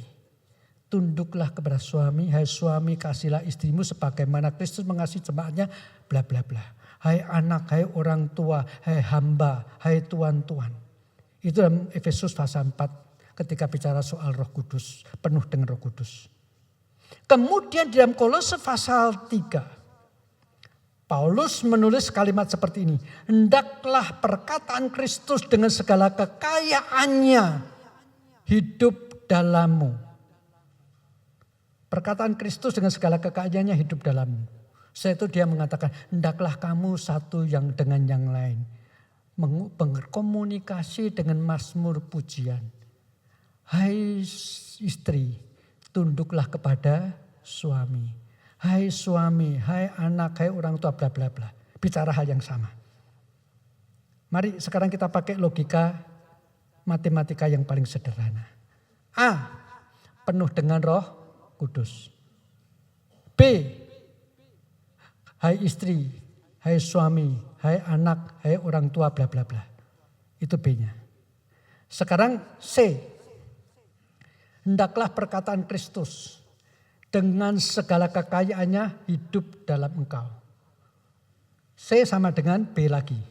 tunduklah kepada suami, hai suami kasihlah istrimu sebagaimana Kristus mengasihi jemaatnya, bla bla bla. Hai anak, hai orang tua, hai hamba, hai tuan-tuan. Itu dalam Efesus pasal 4 ketika bicara soal Roh Kudus, penuh dengan Roh Kudus. Kemudian di dalam Kolose pasal 3, Paulus menulis kalimat seperti ini. Hendaklah perkataan Kristus dengan segala kekayaannya hidup dalammu. Perkataan Kristus dengan segala kekayaannya hidup dalammu. Setelah itu dia mengatakan, hendaklah kamu satu yang dengan yang lain. Berkomunikasi dengan mazmur pujian. Hai istri, tunduklah kepada suami. Hai suami, hai anak, hai orang tua, bla bla bla. Bicara hal yang sama. Mari sekarang kita pakai logika matematika yang paling sederhana. A, penuh dengan Roh Kudus. B, hai istri, hai suami, hai anak, hai orang tua, bla bla bla. Itu B-nya. Sekarang C, hendaklah perkataan Kristus dengan segala kekayaannya hidup dalam engkau. C sama dengan B lagi.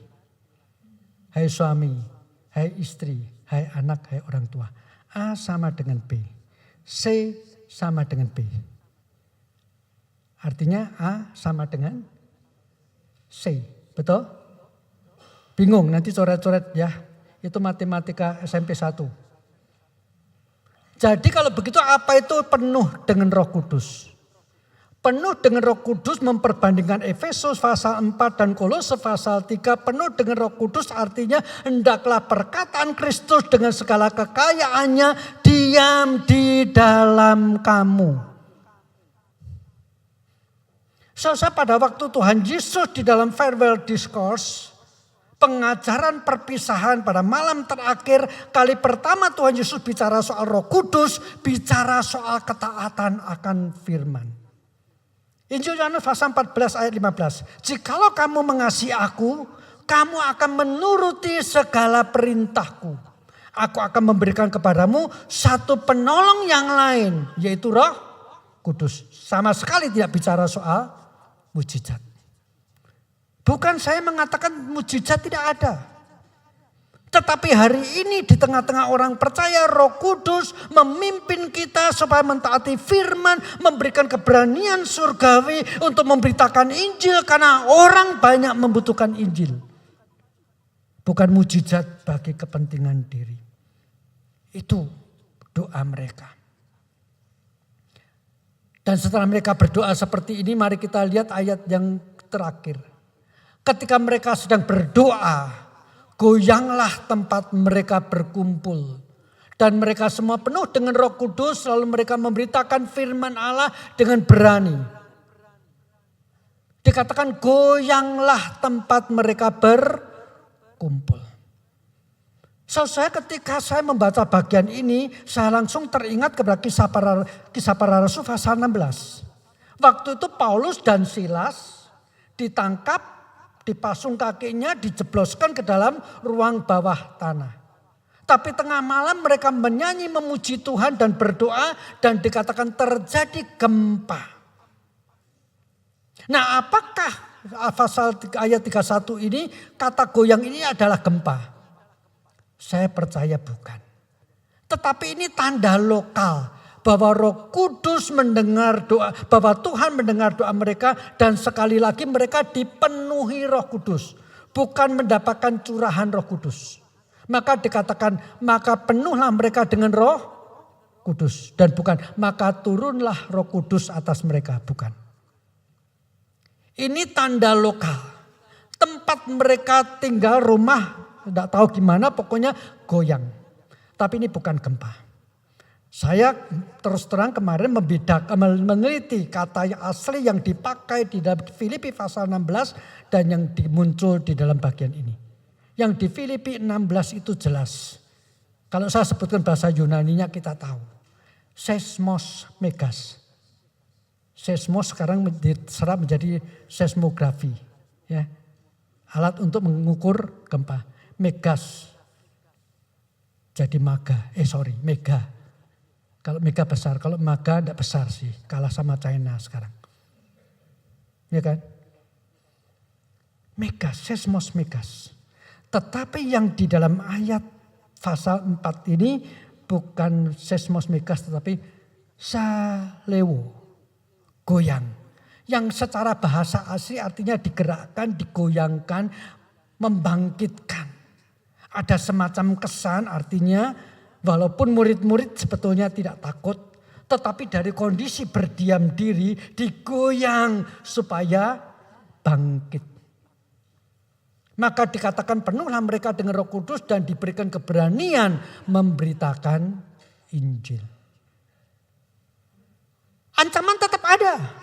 Hai suami, hai istri, hai anak, hai orang tua. A sama dengan B. C sama dengan B. Artinya A sama dengan C. Betul? Bingung nanti coret-coret ya. Itu matematika SMP 1. Jadi kalau begitu apa itu penuh dengan Roh Kudus? Penuh dengan Roh Kudus memperbandingkan Efesus pasal 4 dan Kolose pasal 3. Penuh dengan Roh Kudus artinya hendaklah perkataan Kristus dengan segala kekayaannya diam di dalam kamu. Saudara, pada waktu Tuhan Yesus di dalam farewell discourse, pengajaran perpisahan pada malam terakhir, kali pertama Tuhan Yesus bicara soal Roh Kudus, bicara soal ketaatan akan firman. Injil Yohanes pasal 14 ayat 15. Jikalau kamu mengasihi aku, kamu akan menuruti segala perintahku. Aku akan memberikan kepadamu satu penolong yang lain, yaitu Roh Kudus. Sama sekali tidak bicara soal mujizat. Bukan saya mengatakan mujizat tidak ada. Tetapi hari ini di tengah-tengah orang percaya Roh Kudus memimpin kita supaya mentaati firman. Memberikan keberanian surgawi untuk memberitakan Injil. Karena orang banyak membutuhkan Injil. Bukan mujizat bagi kepentingan diri. Itu doa mereka. Dan setelah mereka berdoa seperti ini, mari kita lihat ayat yang terakhir. Ketika mereka sedang berdoa, goyanglah tempat mereka berkumpul. Dan mereka semua penuh dengan Roh Kudus, lalu mereka memberitakan firman Allah dengan berani. Dikatakan goyanglah tempat mereka berkumpul. Saya ketika saya membaca bagian ini, saya langsung teringat kepada kisah para rasul pasal 16. Waktu itu Paulus dan Silas ditangkap, dipasung kakinya, dijebloskan ke dalam ruang bawah tanah. Tapi tengah malam mereka menyanyi memuji Tuhan dan berdoa dan dikatakan terjadi gempa. Nah, apakah pasal ayat 31 ini kata goyang ini adalah gempa? Saya percaya bukan. Tetapi ini tanda lokal. Bahwa Roh Kudus mendengar doa, bahwa Tuhan mendengar doa mereka dan sekali lagi mereka dipenuhi Roh Kudus. Bukan mendapatkan curahan Roh Kudus. Maka dikatakan, maka penuhlah mereka dengan Roh Kudus. Dan bukan, maka turunlah Roh Kudus atas mereka, bukan. Ini tanda lokal. Tempat mereka tinggal, rumah, tidak tahu gimana, pokoknya goyang. Tapi ini bukan gempa. Saya terus terang kemarin meneliti kata asli yang dipakai di dalam Filipi pasal 16 dan yang muncul di dalam bagian ini. Yang di Filipi 16 itu jelas. Kalau saya sebutkan bahasa Yunaninya kita tahu. Seismos megas. Seismos sekarang diserap menjadi seismografi. Ya. Alat untuk mengukur gempa. Megas jadi mega. Kalau mega besar, kalau maga tidak besar sih. Kalah sama China sekarang. Ya kan? Megas, seismos megas. Tetapi yang di dalam ayat pasal 4 ini bukan seismos megas tetapi salewo, goyang. Yang secara bahasa asli artinya digerakkan, digoyangkan, membangkitkan. Ada semacam kesan artinya walaupun murid-murid sebetulnya tidak takut, tetapi dari kondisi berdiam diri digoyang supaya bangkit. Maka dikatakan penuhlah mereka dengan Roh Kudus dan diberikan keberanian memberitakan Injil. Ancaman tetap ada.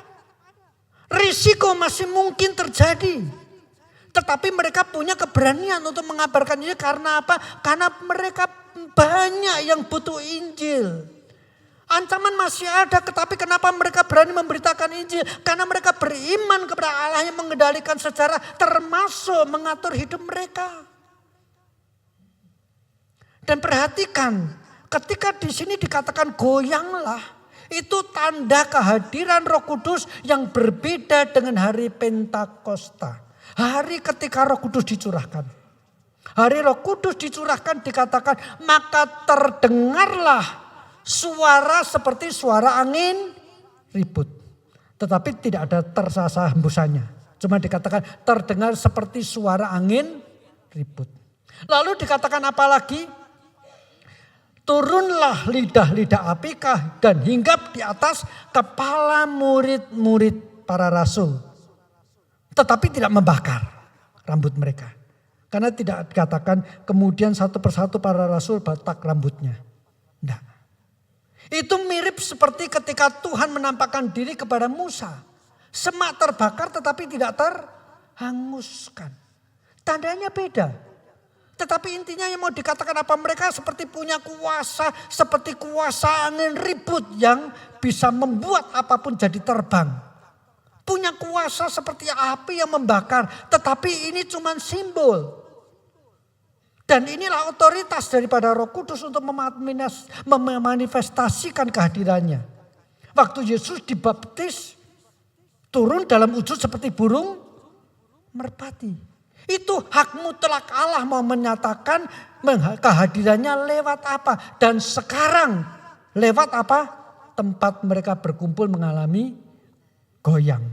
Risiko masih mungkin terjadi. Tetapi mereka punya keberanian untuk mengabarkan Injil karena apa? Karena mereka banyak yang butuh Injil. Ancaman masih ada, tetapi kenapa mereka berani memberitakan Injil? Karena mereka beriman kepada Allah yang mengendalikan sejarah, termasuk mengatur hidup mereka. Dan perhatikan, ketika di sini dikatakan goyanglah, itu tanda kehadiran Roh Kudus yang berbeda dengan hari Pentakosta. Hari ketika Roh Kudus dicurahkan. Hari Roh Kudus dicurahkan dikatakan, maka terdengarlah suara seperti suara angin ribut. Tetapi tidak ada tersasa hembusannya. Cuma dikatakan terdengar seperti suara angin ribut. Lalu dikatakan apa lagi? Turunlah lidah-lidah api dan hinggap di atas kepala murid-murid para rasul. Tetapi tidak membakar rambut mereka. Karena tidak dikatakan kemudian satu persatu para rasul batak rambutnya. Tidak. Itu mirip seperti ketika Tuhan menampakkan diri kepada Musa. Semak terbakar tetapi tidak terhanguskan. Tandanya beda. Tetapi intinya yang mau dikatakan apa, mereka seperti punya kuasa. Seperti kuasa angin ribut yang bisa membuat apapun jadi terbang. Punya kuasa seperti api yang membakar. Tetapi ini cuma simbol. Dan inilah otoritas daripada Roh Kudus untuk memanifestasikan kehadirannya. Waktu Yesus dibaptis, turun dalam wujud seperti burung merpati. Itu hak mutlak Allah mau menyatakan kehadirannya lewat apa. Dan sekarang lewat apa? Tempat mereka berkumpul mengalami goyang.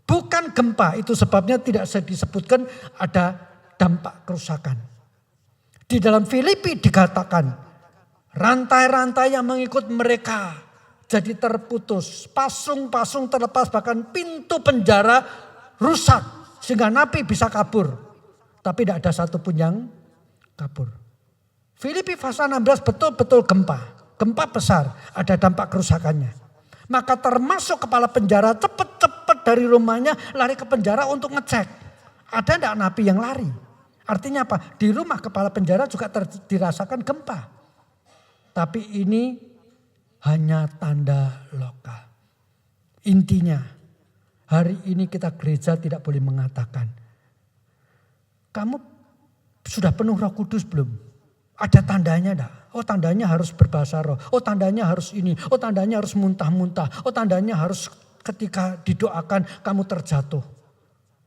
Bukan gempa, itu sebabnya tidak disebutkan ada dampak kerusakan. Di dalam Filipi dikatakan rantai-rantai yang mengikut mereka jadi terputus. Pasung-pasung terlepas, bahkan pintu penjara rusak sehingga napi bisa kabur. Tapi tidak ada satupun yang kabur. Filipi pasal 16 betul-betul gempa. Gempa besar, ada dampak kerusakannya. Maka termasuk kepala penjara cepat-cepat dari rumahnya lari ke penjara untuk ngecek. Ada enggak napi yang lari? Artinya apa? Di rumah kepala penjara juga dirasakan gempa. Tapi ini hanya tanda lokal. Intinya hari ini kita gereja tidak boleh mengatakan, kamu sudah penuh Roh Kudus belum? Ada tandanya enggak? Oh tandanya harus berbahasa roh. Oh tandanya harus ini. Oh tandanya harus muntah-muntah. Oh tandanya harus ketika didoakan kamu terjatuh.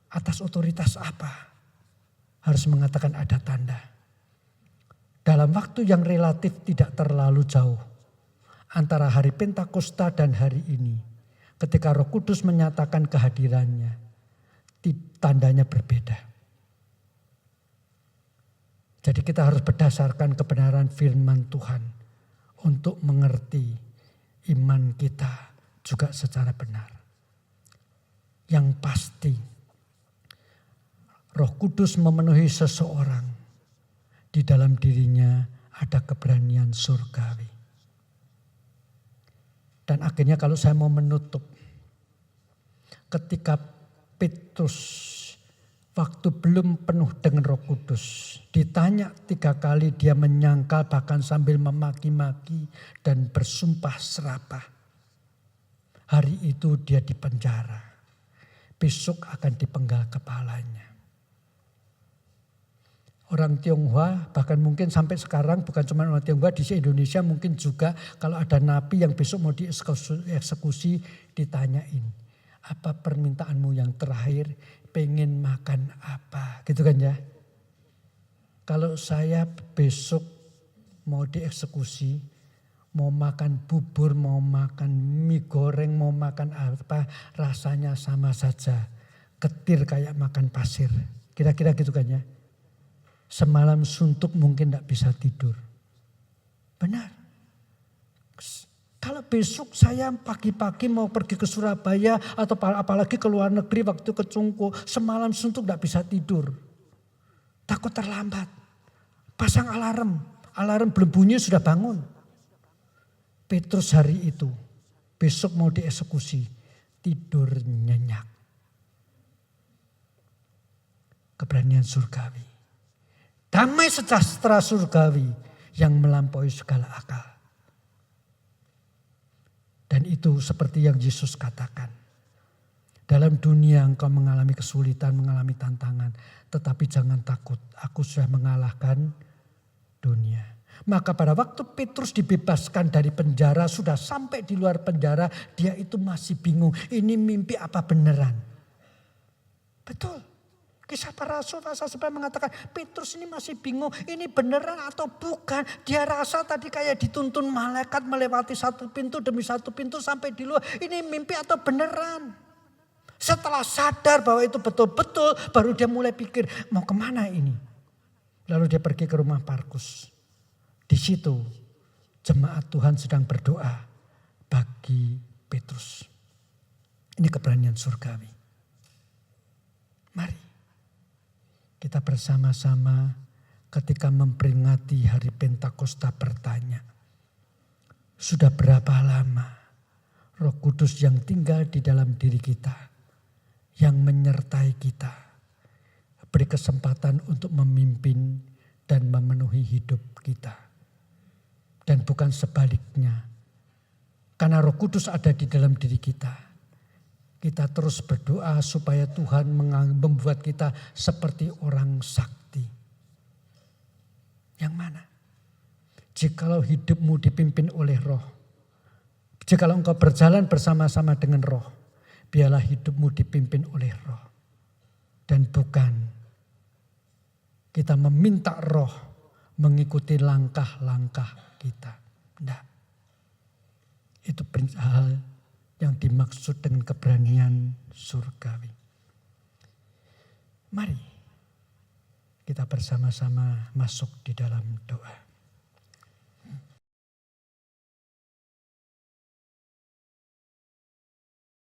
Atas otoritas apa? Harus mengatakan ada tanda. Dalam waktu yang relatif tidak terlalu jauh. Antara hari Pentakosta dan hari ini. Ketika Roh Kudus menyatakan kehadirannya. Tandanya berbeda. Jadi kita harus berdasarkan kebenaran firman Tuhan. Untuk mengerti iman kita juga secara benar. Yang pasti. Roh Kudus memenuhi seseorang. Di dalam dirinya ada keberanian surgawi. Dan akhirnya kalau saya mau menutup. Ketika Petrus waktu belum penuh dengan Roh Kudus. Ditanya 3 kali dia menyangkal bahkan sambil memaki-maki dan bersumpah serapah. Hari itu dia dipenjara. Besok akan dipenggal kepalanya. orang Tionghoa, bahkan mungkin sampai sekarang bukan cuma orang Tionghoa, di Indonesia mungkin juga kalau ada napi yang besok mau dieksekusi ditanyain, apa permintaanmu yang terakhir, pengen makan apa, gitu kan ya. Kalau saya besok mau dieksekusi, mau makan bubur, mau makan mie goreng, mau makan apa, rasanya sama saja. Ketir kayak makan pasir, kira-kira gitu kan ya. Semalam suntuk mungkin tidak bisa tidur. Benar. Kalau besok saya pagi-pagi mau pergi ke Surabaya atau apalagi ke luar negeri waktu ke Cungko, semalam suntuk tidak bisa tidur. Takut terlambat. Pasang alarm. Alarm belum bunyi sudah bangun. Petrus hari itu besok mau dieksekusi, tidur nyenyak. Keberanian surgawi. Damai sejahtera surgawi yang melampaui segala akal. Dan itu seperti yang Yesus katakan. Dalam dunia engkau mengalami kesulitan, mengalami tantangan. Tetapi jangan takut, aku sudah mengalahkan dunia. Maka pada waktu Petrus dibebaskan dari penjara, sudah sampai di luar penjara, dia itu masih bingung. Ini mimpi apa beneran? Betul. Kisah para Rasul pasal 9 mengatakan Petrus ini masih bingung, ini beneran atau bukan. Dia rasa tadi kayak dituntun malaikat melewati satu pintu demi satu pintu sampai di luar. Ini mimpi atau beneran. Setelah sadar bahwa itu betul-betul, baru dia mulai pikir mau kemana ini. Lalu dia pergi ke rumah Markus. Di situ jemaat Tuhan sedang berdoa bagi Petrus. Ini keberanian surgawi. Mari kita bersama-sama ketika memperingati hari Pentakosta bertanya. Sudah berapa lama Roh Kudus yang tinggal di dalam diri kita, yang menyertai kita, beri kesempatan untuk memimpin dan memenuhi hidup kita. Dan bukan sebaliknya. Karena Roh Kudus ada di dalam diri kita. Kita terus berdoa supaya Tuhan membuat kita seperti orang sakti. Yang mana? Jikalau hidupmu dipimpin oleh Roh. Jikalau engkau berjalan bersama-sama dengan Roh. Biarlah hidupmu dipimpin oleh Roh. Dan bukan kita meminta Roh mengikuti langkah-langkah kita. Tidak. Itu hal yang dimaksud dengan keberanian surgawi. Mari kita bersama-sama masuk di dalam doa.